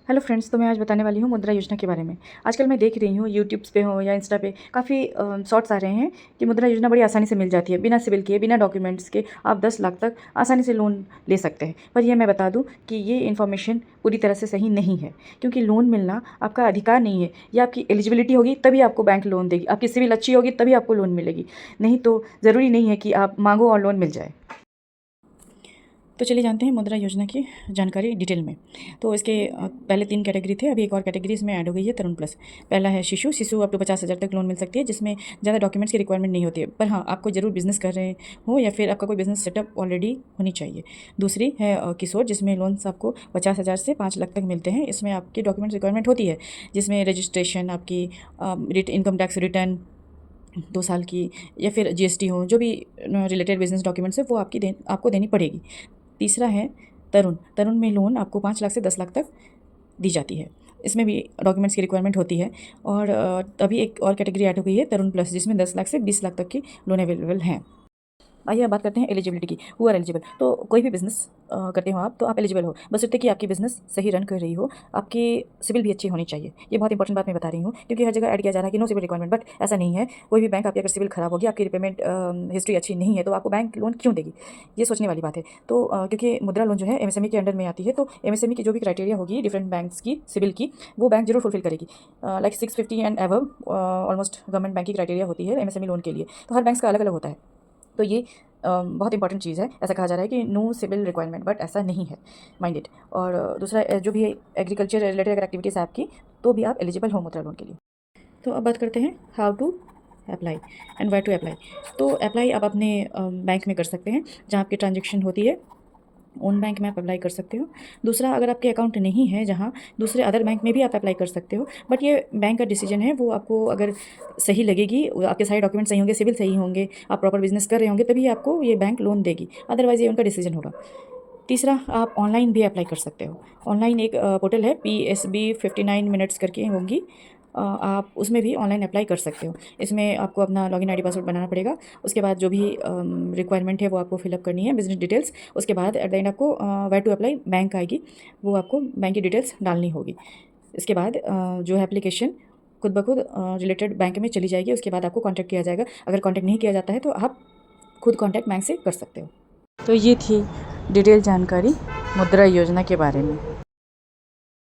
Hello friends, तो मैं आज बताने वाली हूँ मुद्रा योजना के बारे में। आजकल मैं देख रही हूँ यूट्यूब्स पे हो या इंस्टा पे काफ़ी शॉर्ट्स आ रहे हैं कि मुद्रा योजना बड़ी आसानी से मिल जाती है। बिना सिविल के, बिना डॉक्यूमेंट्स के आप 10 लाख तक आसानी से लोन ले सकते हैं। पर यह मैं बता दूँ कि ये इन्फॉर्मेशन पूरी तरह से सही नहीं है, क्योंकि लोन मिलना आपका अधिकार नहीं है। ये आपकी एलिजिबिलिटी होगी तभी आपको बैंक लोन देगी, आपकी सिविल अच्छी होगी तभी आपको लोन मिलेगी। नहीं तो ज़रूरी नहीं है कि आप मांगो और लोन मिल जाए। तो चलिए जानते हैं मुद्रा योजना की जानकारी डिटेल में। तो इसके पहले 3 कैटेगरी थे, अभी एक और कैटेगरी इसमें ऐड हो गई है, तरुण प्लस। पहला है शिशु अप टू 50,000 तक लोन मिल सकती है, जिसमें ज़्यादा डॉक्यूमेंट्स की रिक्वायरमेंट नहीं होती है। पर हाँ, आपको ज़रूर बिजनेस कर रहे हो या फिर आपका कोई बिजनेस सेटअप ऑलरेडी होनी चाहिए। दूसरी है किशोर, जिसमें लोन्स आपको 50,000 से 5 लाख तक मिलते हैं। इसमें आपकी डॉक्यूमेंट्स रिक्वायरमेंट होती है, जिसमें रजिस्ट्रेशन, आपकी इनकम टैक्स रिटर्न 2 साल की, या फिर जीएसटी हो, जो भी रिलेटेड बिजनेस डॉक्यूमेंट्स है वो आपको देनी पड़ेगी। तीसरा है तरुण में लोन आपको 5 लाख से 10 लाख तक दी जाती है। इसमें भी डॉक्यूमेंट्स की रिक्वायरमेंट होती है। और अभी एक और कैटेगरी ऐड हो गई है, तरुण प्लस, जिसमें 10 लाख से 20 लाख तक की लोन अवेलेबल हैं। आइए अब बात करते हैं एलिजिबिलिटी की। Who are eligible? तो कोई भी बिज़नेस करते हो आप, तो आप एलिजिबल हो, बस इतने कि आपकी बिज़नेस सही रन कर रही हो, आपकी सिविल भी अच्छी होनी चाहिए। ये बहुत इंपॉर्टेंट बात मैं बता रही हूँ, क्योंकि हर जगह ऐड किया जा रहा है कि नो सिविल रिक्वायरमेंट, बट ऐसा नहीं है। कोई भी बैंक, आपकी अगर सिविल खराब होगी, आपकी रिपेमेंट हिस्ट्री अच्छी नहीं है, तो आपको बैंक लोन क्यों देगी? ये सोचने वाली बात है। तो क्योंकि मुद्रा लोन जो है एमएसएमई के अंडर में आती है, तो एमएसएमई की जो भी क्राइटेरिया होगी डिफरेंट बैंक्स की सिविल की, वो बैंक जरूर फुलफिल करेगी। Like 650 and above almost government bank की क्राइटेरिया होती है एमएसएमई लोन के लिए। तो हर बैंक का अलग अलग होता है। तो ये बहुत इंपॉर्टेंट चीज़ है। ऐसा कहा जा रहा है कि नो सिविल रिक्वायरमेंट, बट ऐसा नहीं है, माइंड इट। और दूसरा जो भी एग्रीकल्चर रिलेटेड अगर एक्टिविटीज़ है आपकी, तो भी आप एलिजिबल हो मुद्रा लोन के लिए। तो अब बात करते हैं how to apply and where to apply. तो अप्लाई आप अपने बैंक में कर सकते हैं जहाँ आपकी ट्रांजेक्शन होती है, उन बैंक में आप अप्लाई कर सकते हो। दूसरा, अगर आपके अकाउंट नहीं है जहाँ, दूसरे अदर बैंक में भी आप अप्लाई कर सकते हो। बट ये बैंक का डिसीजन है, वो आपको अगर सही लगेगी, आपके सारे डॉक्यूमेंट सही होंगे, सिविल सही होंगे, आप प्रॉपर बिजनेस कर रहे होंगे, तभी आपको ये बैंक लोन देगी, अदरवाइज़ ये उनका डिसीजन होगा। तीसरा, आप ऑनलाइन भी अप्लाई कर सकते हो। ऑनलाइन एक पोर्टल है, PSB 59 मिनट्स करके होंगी, आप उसमें भी ऑनलाइन अप्लाई कर सकते हो। इसमें आपको अपना लॉगिन आईडी पासवर्ड बनाना पड़ेगा। उसके बाद जो भी रिक्वायरमेंट है वो आपको फिलअप करनी है, बिजनेस डिटेल्स। उसके बाद एट द एंड आपको वेयर टू अप्लाई बैंक आएगी, वो आपको बैंक की डिटेल्स डालनी होगी। इसके बाद जो है एप्लीकेशन खुद ब खुद रिलेटेड बैंक में चली जाएगी। उसके बाद आपको कॉन्टैक्ट किया जाएगा। अगर कॉन्टैक्ट नहीं किया जाता है तो आप खुद कॉन्टैक्ट बैंक से कर सकते हो। तो ये थी डिटेल जानकारी मुद्रा योजना के बारे में।